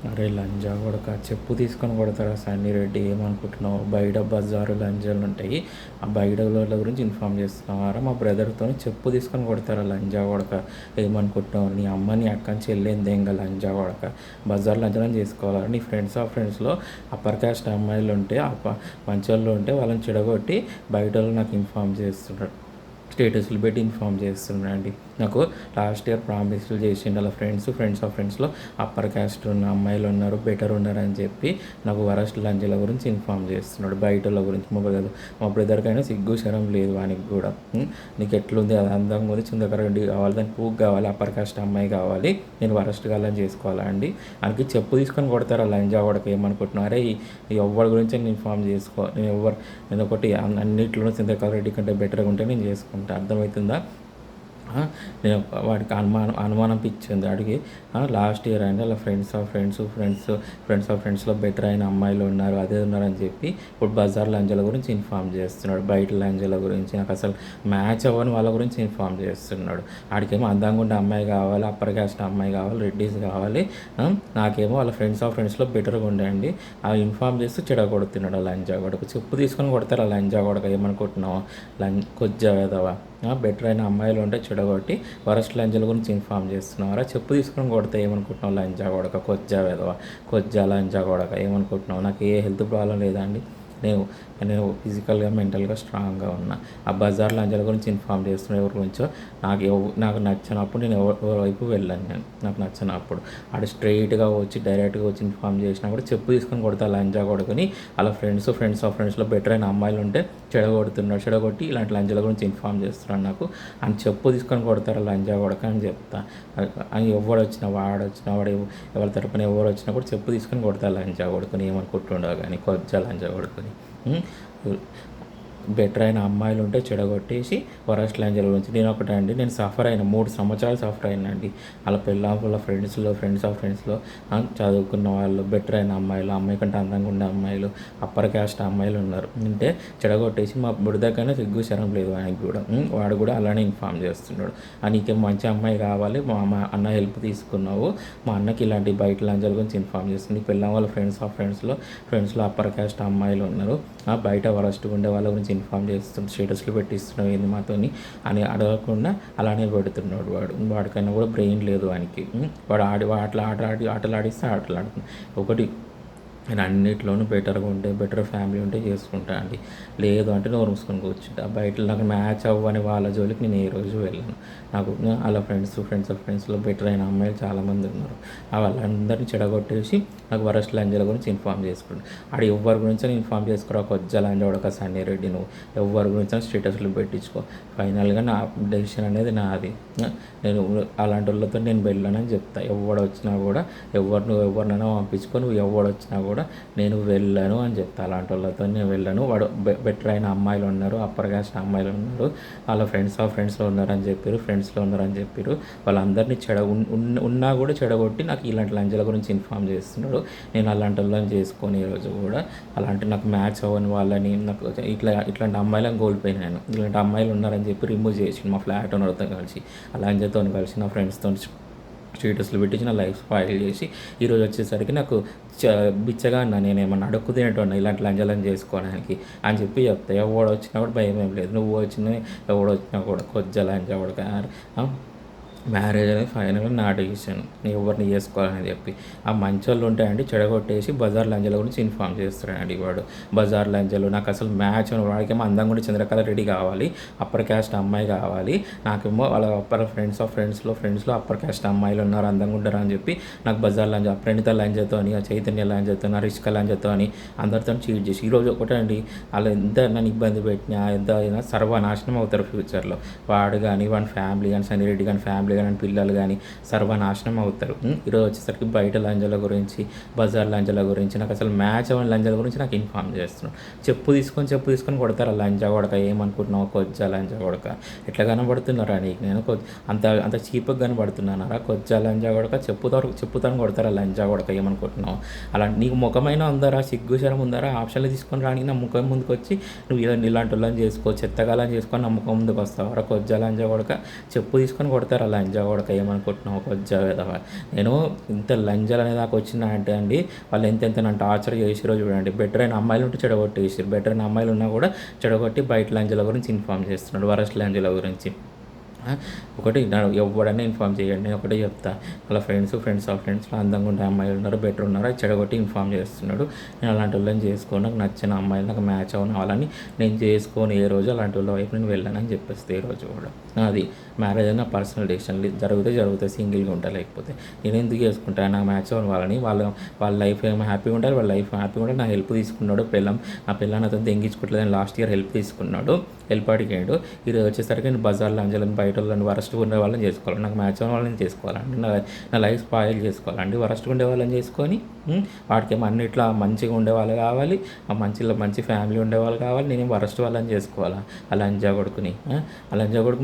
అరే లంజా కొడక చెప్పు తీసుకొని కొడతారా సన్నీ రెడ్డి ఏమనుకుంటున్నావు? బయట బజారు లంజాలు ఉంటాయి. ఆ బయట వాళ్ళ గురించి ఇన్ఫామ్ చేస్తున్నావారా? మా బ్రదర్తో చెప్పు తీసుకొని కొడతారా లంజా కొడక? ఏమనుకుంటున్నావు? నీ అమ్మ నీ అక్కని చెల్లింది ఇంకా లంజా కొడక. బజార్ లంజనం చేసుకోవాలా? నీ ఫ్రెండ్స్లో అప్పర్ క్యాస్ట్ అమ్మాయిలు ఉంటే మంచోళ్ళు ఉంటే వాళ్ళని చెడగొట్టి బయట వాళ్ళు నాకు ఇన్ఫామ్ చేస్తున్నాడు. స్టేటస్లు పెట్టి ఇన్ఫామ్ చేస్తున్నాండి. నాకు లాస్ట్ ఇయర్ ప్రామిస్లు చేసిండు అలా ఫ్రెండ్స్లో అప్పర్ క్యాస్ట్ ఉన్న అమ్మాయిలు ఉన్నారు, బెటర్ ఉన్నారని చెప్పి నాకు వరస్ట్ లంజల గురించి ఇన్ఫామ్ చేస్తున్నాడు. బయట గురించి మా బ్రదర్కైనా సిగ్గు శరం లేదు వానికి కూడా. నీకు ఎట్లుంది, అది అందంగా ఉంది, చిందకరెడ్డి కావాలి, దానికి పూక్ కావాలి, అప్పర్ క్యాస్ట్ అమ్మాయి కావాలి, నేను వరస్ట్ కాలని చేసుకోవాలా అండి? ఆయనకి చెప్పు తీసుకొని కొడతారా లంజా వాడికి? ఏమనుకుంటున్నారే ఎవరి గురించి నేను ఇన్ఫామ్ చేసుకో, నేను ఒకటి అన్నింటిలోనూ చిందకరెడ్డి కంటే బెటర్గా ఉంటే నేను చేసుకుంటాను. అర్థమవుతుందా? నేను వాడికి అనుమానం పిచ్చింది అడిగి. లాస్ట్ ఇయర్ అండి అలా ఫ్రెండ్స్లో బెటర్ అయిన అమ్మాయిలు ఉన్నారు, అదే ఉన్నారని చెప్పి ఇప్పుడు బజార్ లంజల గురించి ఇన్ఫామ్ చేస్తున్నాడు. బయట లంజల గురించి నాకు అసలు మ్యాచ్ అవ్వని వాళ్ళ గురించి ఇన్ఫామ్ చేస్తున్నాడు. ఆడికేమో అందంగా ఉండే అమ్మాయి కావాలి, అప్పర్ క్యాస్ట్ అమ్మాయి కావాలి, రెడ్డీస్ కావాలి, నాకేమో వాళ్ళ ఫ్రెండ్స్లో బెటర్గా ఉండండి అవి ఇన్ఫామ్ చేస్తూ చెడగొడుతున్నాడు. ఆ లంజా కొడుకు చెప్పు తీసుకొని కొడతారు. ఆ లంజా కొడుకు ఏమనుకుంటున్నావు? కొజ్జా వేదవా? బెటర్ అయిన అమ్మాయిలు ఉంటే చెడగొట్టి వరస్ట్ లంజల గురించి ఇన్ఫామ్ చేస్తున్నారా? చెప్పు తీసుకొని కొడితే ఏమనుకుంటున్నావు? లంజా కొడక, కొజ్జా వెదవ, కొజ్జా లంజా కొడక ఏమనుకుంటున్నావు? నాకు ఏ హెల్త్ ప్రాబ్లం లేదా అండి. నేను నేను ఫిజికల్గా మెంటల్గా స్ట్రాంగ్గా ఉన్నా. ఆ బజార్ లంజల గురించి ఇన్ఫామ్ చేస్తున్నా ఎవరి గురించో. నాకు నచ్చినప్పుడు నేను ఎవరి వైపు వెళ్ళాను. నాకు నచ్చినప్పుడు ఆడు స్ట్రైట్గా వచ్చి డైరెక్ట్గా వచ్చి ఇన్ఫామ్ చేసినా కూడా చెప్పు తీసుకొని కొడతా లంజా కొడుకుని. అలా ఫ్రెండ్స్లో బెటర్ అయిన అమ్మాయిలు ఉంటే చెడగొట్టి ఇలాంటి లంజల గురించి ఇన్ఫామ్ చేస్తున్నాడు నాకు. అని చెప్పు తీసుకొని కొడతారా లంజా కొడక అని చెప్తా. అని వాడు ఎవరి తరపున ఎవరు వచ్చినా కూడా చెప్పు తీసుకొని కొడతా లంజా కొడుకుని. ఏమనుకుంటుండవు కానీ కొజ్జా లంజా కొడుకుని. బెటర్ అయిన అమ్మాయిలు ఉంటే చెడగొట్టేసి వరస్ట్ లంజల గురించి. నేను ఒకటే అండి, నేను సఫర్ అయిన 3 సంవత్సరాలు సఫర్ అయినండి. అలా వాళ్ళ ఫ్రెండ్స్లో చదువుకున్న వాళ్ళు, బెటర్ అయిన అమ్మాయిలు, అమ్మాయి కంటే అందంగా ఉండే అమ్మాయిలు, అప్పర్ క్యాస్ట్ అమ్మాయిలు ఉన్నారు. అంటే చెడగొట్టేసి మా బుడిదకైనా సిగ్గు శరం లేదు ఆయనకి కూడా. వాడు కూడా అలానే ఇన్ఫామ్ చేస్తున్నాడు. నీకేం మంచి అమ్మాయి కావాలి, మా అన్న హెల్ప్ తీసుకున్నావు, మా అన్నకి ఇలాంటి బయట లంజల గురించి ఇన్ఫామ్ చేస్తుంది. పెళ్ళాం వాళ్ళ ఫ్రెండ్స్లో అప్పర్ క్యాస్ట్ అమ్మాయిలు ఉన్నారు, బయట వరస్ట్గా ఉండే వాళ్ళ గురించి ఇన్ఫామ్ చేస్తున్నాడు, స్టేటస్లు పెట్టిస్తున్నావు ఏంది మాతోని అని అడగకుండా అలానే పెడుతున్నాడు. వాడికైనా కూడా బ్రెయిన్ లేదు వానికి. వాడు ఆటలు ఆడిస్తే ఆడుతున్నాడు. ఒకటి నేను అన్నింటిలోనూ బెటర్గా ఉంటే, బెటర్ ఫ్యామిలీ ఉంటే చేసుకుంటా అండి. లేదు అంటే నోరు మూసుకొని కూర్చుంటా. బయట నాకు మ్యాచ్ అవ్వని వాళ్ళ జోలికి నేను ఏ రోజు వెళ్ళాను. నాకు అలా ఫ్రెండ్స్లో బెటర్ అయిన అమ్మాయిలు చాలామంది ఉన్నారు. వాళ్ళందరినీ చెడగొట్టేసి నాకు వరస్ట్ లంజల గురించి ఇన్ఫామ్ చేసుకుంటాను. ఆడు ఎవరి గురించి ఇన్ఫామ్ చేసుకోరా? కొజ్జా లంజ ఉడక సన్నీ రెడ్డి, నువ్వు ఎవరి గురించి స్టేటస్లు పెట్టించుకో. ఫైనల్గా నా డెసిషన్ అనేది నాది. నేను అలాంటి వాళ్ళతో నేను వెళ్ళానని చెప్తా. వచ్చినా కూడా నువ్వు ఎవరినైనా పంపించుకో, నువ్వు వచ్చినా కూడా నేను వెళ్ళను అని చెప్తా. అలాంటి వాళ్ళతో నేను వెళ్ళను. వాడు బెటర్ అయిన అమ్మాయిలు ఉన్నారు, అప్పర్ క్యాస్ట్ అమ్మాయిలు ఉన్నారు, వాళ్ళ ఫ్రెండ్స్లో ఉన్నారని చెప్పారు. వాళ్ళందరినీ ఉన్నా కూడా చెడగొట్టి నాకు ఇలాంటి లంజల గురించి ఇన్ఫామ్ చేస్తున్నాడు. నేను అలాంటి వాళ్ళని చేసుకొని ఈరోజు కూడా అలాంటి నాకు మ్యాచ్ అవ్వని వాళ్ళని, నాకు ఇట్లాంటి అమ్మాయిలను కోల్పోయినా నేను. ఇలాంటి అమ్మాయిలు ఉన్నారని చెప్పి రిమూవ్ చేసి మా ఫ్లాట్ ఓనర్తో కలిసి, ఆ లంజతో కలిసి, నా ఫ్రెండ్స్తో స్టేటస్లు పెట్టించి నా లైఫ్ స్పాయిల్ చేసి ఈరోజు వచ్చేసరికి నాకు బిచ్చగా అన్నా, నేను ఏమన్నా అడుక్కు తినేటోన్నా ఇలాంటి లంజలను చేసుకోవడానికి అని చెప్పి చెప్తా. ఎవడు వచ్చినా కూడా భయం ఏం లేదు. నువ్వు వచ్చినా వచ్చినా కూడా కొజ్జా లంజా కూడా మ్యారేజ్ అనేది ఫైనల్గా నా డెసిషన్, నేను ఎవరిని చేసుకోవాలని చెప్పి. ఆ మంచోళ్ళు ఉంటాయండి చెడగొట్టేసి బజార్ లంజల గురించి ఇన్ఫామ్ చేస్తాడండి వాడు. బజార్ లంజలు నాకు అసలు మ్యాచ్ వాడికేమో అందంగా ఉండి చంద్రకళ రెడ్డి కావాలి, అప్పర్ క్యాస్ట్ అమ్మాయి కావాలి, నాకేమో వాళ్ళ ఫ్రెండ్స్లో అప్పర్ క్యాస్ట్ అమ్మాయిలు ఉన్నారు, అందంగా ఉంటారు అని చెప్పి నాకు బజార్ లంజ, ప్రణిత లంజతో అని, చైతన్య లంజతో, రిష్క లంజతో అని అందరితో చీట్ చేసి ఈరోజు ఒకటే అండి, వాళ్ళు ఎంత నన్ను ఇబ్బంది పెట్టినా ఎంత అయినా సర్వనాశనం అవుతారు ఫ్యూచర్లో. వాడు కానీ వాడి ఫ్యామిలీ కానీ, సన్నీ రెడ్డి కానీ ఫ్యామిలీ కానీ, పిల్లలు కానీ సర్వనాశనం అవుతారు. ఈరోజు వచ్చేసరికి బయట లంజల గురించి, బజార్ లంజల గురించి, నాకు అసలు మ్యాచ్ అవ్వని లంజల గురించి నాకు ఇన్ఫామ్ చేస్తున్నాడు. చెప్పు తీసుకొని కొడతారు. లంజా కొడక ఏమనుకుంటున్నావు? కొజ్జా లంజా కొడక ఎట్లా కనబడుతున్నారా నీకు? నేను అంత చీప్గా కనబడుతున్నారా? కొజ్జా లంజా కొడక చెప్పుతాను కొడతారా? లంజా కొడక ఏమనుకుంటున్నావు? అలా నీకు ముఖమైనా ఉందారా? సిగ్గు శరం ఉందారా? ఆప్షన్లు తీసుకొని రానికి నా ముఖం ముందుకు వచ్చి నువ్వు ఇలాంటి వాళ్ళని చేసుకో, చెత్తగాలని చేసుకొని నా ముఖం ముందుకు వస్తావారా? కొజ్జా లంజా కొడక చెప్పు తీసుకొని కొడతారా? లంజా కొడక ఏమనుకుంటున్నావు కొజ్జా విధవా. నేను ఇంత లంజాలు అనే దాకా వచ్చినా అంటే అండి వాళ్ళు ఎంతెంత నన్ను టార్చర్ చేసిరో చూడండి. బెటర్ అయిన అమ్మాయిలు ఉంటే చెడగొట్టేసారు, బెటర్ అయిన అమ్మాయిలు ఉన్నా కూడా చెడగొట్టి బయట లంజాల గురించి ఇన్ఫామ్ చేస్తున్నాడు, వరస్ట్ లంజాల గురించి. ఒకటి ఎవడన్నా ఇన్ఫామ్ చేయండి, నేను ఒకటే చెప్తా. వాళ్ళ ఫ్రెండ్స్లో అందంగా ఉండే అమ్మాయిలు ఉన్నారు, బెటర్ ఉన్నారు, అది చెడగొట్టి ఇన్ఫామ్ చేస్తున్నాడు. నేను అలాంటి వాళ్ళని చేసుకోను, నాకు నచ్చిన అమ్మాయిలు నాకు మ్యాచ్ అవున వాళ్ళని నేను చేసుకొని ఏ రోజు అలాంటి వాళ్ళ వైపు నేను వెళ్ళానని చెప్పేస్తే ఏ రోజు కూడా. అది మ్యారేజ్ అయినా పర్సనల్ డెసిషన్ జరుగుతాయి, సింగిల్గా ఉంటా. లేకపోతే నేను ఎందుకు చేసుకుంటాను, నాకు మ్యాచ్ అవ్వని వాళ్ళని, వాళ్ళ లైఫ్ ఏమో హ్యాపీగా ఉండాలి, వాళ్ళ లైఫ్ హ్యాపీగా ఉండాలి. నా హెల్ప్ తీసుకున్నాడు నా పిల్లని అతను తెంగించుకోవట్లేదు, లాస్ట్ ఇయర్ హెల్ప్ తీసుకున్నాడు, హెల్ప్ అడిగాడు. ఇది వచ్చేసరికి నేను బజార్లో అంజలని బయట వాళ్ళని వరస్ట్ ఉండే వాళ్ళని చేసుకోవాలి, నాకు మ్యాచ్ అయిన వాళ్ళని చేసుకోవాలండి, నా లైఫ్ స్పాయిల్ చేసుకోవాలండి. వరస్ట్గా ఉండే వాళ్ళని చేసుకొని వాడికేమో అన్నిట్లా మంచిగా ఉండేవాళ్ళు కావాలి, ఆ మంచి ఫ్యామిలీ ఉండేవాళ్ళు కావాలి, నేనేం వరస్ట్ వాళ్ళని చేసుకోవాలా. ఆ లంజా కొడుకుని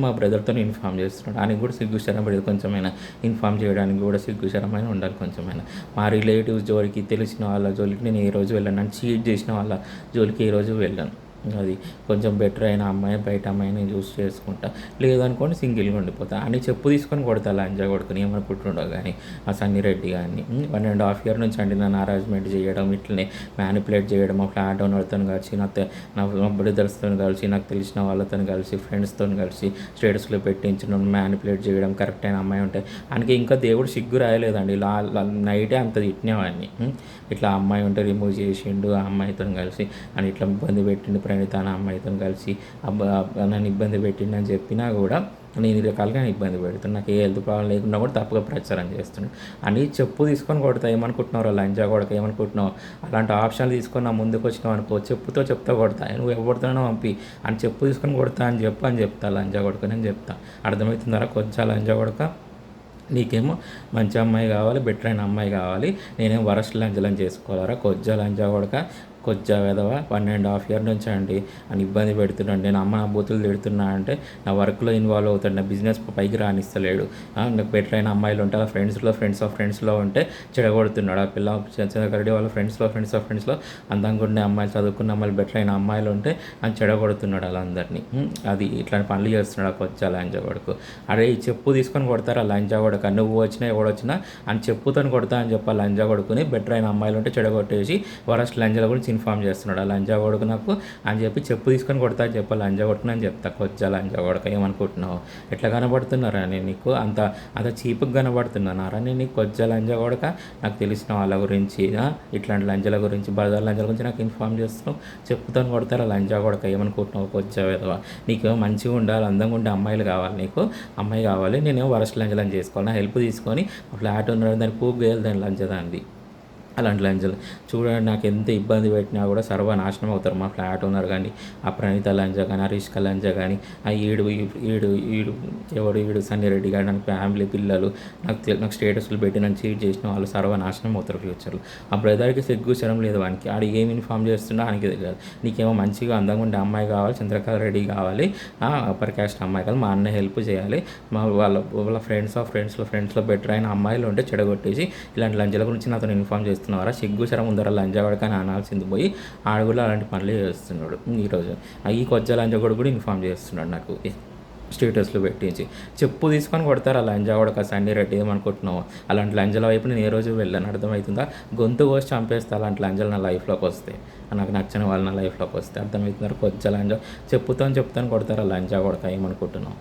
మా బ్రదర్తో ఇన్ఫామ్ చేస్తున్నాడు. ఆయనకి కూడా సిగ్గుశరం పడేది కొంచెమైనా, ఇన్ఫామ్ చేయడానికి కూడా సిగ్గుశరమైన ఉండాలి కొంచెమైనా. మా రిలేటివ్స్ జోలికి, తెలిసిన వాళ్ళ జోలికి నేను ఏ రోజు వెళ్ళాను, నన్ను చీట్ చేసిన వాళ్ళ జోలికి ఏ రోజు వెళ్ళాను. అది కొంచెం బెటర్ అయిన అమ్మాయి, బయట అమ్మాయిని చూస్ చేసుకుంటా, లేదనుకోండి సింగిల్గా ఉండిపోతా అని చెప్పు తీసుకొని కొడతా లంజా కొడుకుని ఏమనుకుంటుండవు. కానీ ఆ సన్నిరెడ్డి కానీ 1.5 year నుంచి అండి నన్ను హరాస్మెంట్ చేయడం, ఇట్లనే మ్యానిపులేట్ చేయడం, ఆ ఫ్లాట్ ఓనర్తో కలిసి నా బ్రదర్స్తో కలిసి, నాకు తెలిసిన వాళ్ళతో కలిసి, ఫ్రెండ్స్తో కలిసి స్టేటస్లో పెట్టించడం, మ్యానిపులేట్ చేయడం. కరెక్ట్ అయిన అమ్మాయి ఉంటే ఆయనకి ఇంకా దేవుడు సిగ్గు రాయలేదండి, నైటే అంత తిట్టినేవాడిని. ఇట్లా అమ్మాయి ఉంటే రిమూవ్ చేసిండు, ఆ అమ్మాయితో కలిసి అని ఇట్లా ఇబ్బంది పెట్టిండు, ప్రణీత అనే అమ్మాయితో కలిసి నన్ను ఇబ్బంది పెట్టిండని చెప్పినా కూడా నేను రకాలుగా ఇబ్బంది పెడుతున్నాను. నాకు ఏ హెల్త్ ప్రాబ్లం లేకుండా కూడా తప్పుగా ప్రచారం చేస్తున్నాను అని చెప్పు తీసుకొని కొడతా. ఏమనుకుంటున్నావు లంజా కొడక, ఏమనుకుంటున్నావు అలాంటి ఆప్షన్లు తీసుకొని నా ముందుకు వచ్చినావు అనుకో, చెప్తా కొడతా. నువ్వు ఎవరితోనో పంపి అని చెప్పు తీసుకొని కొడతా అని చెప్తా లంజా కొడక నేను చెప్తా. అర్థమవుతుందా కొంచెం లంజా కొడక? నీకేమో మంచి అమ్మాయి కావాలి, బెటర్ అయిన అమ్మాయి కావాలి, నేనేం వరస్ట్ లంజలని చేసుకోవాలరా కొజ్జా లంజా కొడక, కొజ్జా వెధవ. 1.5 year నుంచి అండి అని ఇబ్బంది పెడుతున్నాడు. నేను అమ్మ బూతులు తిడుతున్నా అంటే నా వర్క్లో ఇన్వాల్వ్ అవుతాడు, నా బిజినెస్ పైకి రానిస్తలేడు. నాకు బెటర్ అయిన అమ్మాయిలు ఉంటే అలా ఫ్రెండ్స్లో ఉంటే చెడగొడుతున్నాడు. ఆ పిల్ల చంద్రకరెడ్డి వాళ్ళ ఫ్రెండ్స్లో అందంగా ఉండే అమ్మాయిలు, చదువుకున్న అమ్మాయిలు, బెటర్ అయిన అమ్మాయిలు ఉంటే అని చెడగొడుతున్నాడు వాళ్ళందరినీ. అది ఇట్లాంటి పనులు చేస్తున్నాడు ఆ కొజ్జా లంజా కొడుకు. అరే ఈ చెప్పు తీసుకొని కొడతారు ఆ లంజా కొడుకు, నువ్వు వచ్చినా ఎవడొచ్చినా అని చెప్పుతో కొడతా అని చెప్పి లంజా కొడుకుని బెటర్ అయిన అమ్మాయిలు ఉంటే చెడగొట్టేసి వరస్ట్ లంజాల గురించి ఇన్ఫామ్ చేస్తున్నాడు. ఆ లంజా కొడుకు నాకు అని చెప్పి చెప్పు తీసుకొని కొడతా అని చెప్పి లంజా కొడుకుని అని చెప్తా. కొజ్జా లంజా కొడక ఏమనుకుంటున్నావు? ఎట్లా కనబడుతున్నారా నేను నీకు? అంత చీప్గా కనబడుతున్నానారా నేను నీకు? కొజ్జా లంజా కొడక నాకు తెలిసిన వాళ్ళ గురించి, ఇట్లాంటి లంజాల గురించి, బజార్ లంజాల గురించి నాకు ఇన్ఫామ్ చేస్తున్నావు, చెప్పుతో కొడతారా లంజా కొడక ఏమనుకుంటున్నావు? కొజ్జా విధవా. నీకేమో మంచిగా ఉండాలి, అందంగా ఉండే అమ్మాయిలు కావాలి, నీకు అమ్మాయి కావాలి, నేనేమో వరస్ట్ లంజాలని చేసుకోవాలి, నా హెల్ప్ తీసుకొని ఫ్లాట్ ఉన్నాడు దాన్ని పూక్ చేయాలి, దాని లంజదాన్ని. అలాంటి లంజలు చూడండి, నాకు ఎంత ఇబ్బంది పెట్టినా కూడా సర్వనాశనం అవుతారు మా ఫ్లాట్ ఓనర్ కానీ, ఆ ప్రణీత లంజ కానీ, ఆ రిష్క లంజ కానీ, ఆ ఈడు సన్నిరెడ్డి కానీ, నాకు ఫ్యామిలీ పిల్లలు, నాకు స్టేటస్లు పెట్టి నన్ను చీట్ చేసిన వాళ్ళు సర్వనాశనం అవుతారు ఫ్యూచర్లో. ఆ బ్రదర్కి సిగ్గుచరం లేదు, వానికి ఆడు ఏమి ఇన్ఫామ్ చేస్తున్నా ఆయనకి తెలియదు. నీకేమో మంచిగా అందంగా ఉండే అమ్మాయి కావాలి, చంద్రకళ రెడ్డి కావాలి, అప్పర్ క్యాస్ట్ అమ్మాయి కావాలి, మా అన్న హెల్ప్ చేయాలి, వాళ్ళ ఫ్రెండ్స్లో బెటర్ అయిన అమ్మాయిలు ఉంటే చెడగొట్టేసి ఇలాంటి లంజల గురించి నాతో ఇన్ఫామ్ చేస్తున్నారా? సిగ్గు శరం ఉందరా లంజా కొడక అనాల్సింది పోయి ఆడు కూడా అలాంటి పనులు చేస్తున్నాడు. ఈరోజు ఈ కొజ్జా లంజా కూడా ఇన్ఫామ్ చేస్తున్నాడు నాకు స్టేటస్లు పెట్టించి. చెప్పు తీసుకొని కొడతారు ఆ లంజా కొడక సన్నిరెడ్డి. ఏమనుకుంటున్నావు? అలాంటి లంజల వైపు నేను ఏ రోజు వెళ్ళాను, అర్థమవుతుందా? గొంతు కోసి చంపేస్తా అలాంటి లంజలు నా లైఫ్లోకి వస్తే, నాకు నచ్చిన వాళ్ళు నా లైఫ్లోకి వస్తే. అర్థమవుతున్నారు? కొజ్జా లంజా చెప్తాను కొడతారు ఆ లంజా కొడక. ఏమనుకుంటున్నావు?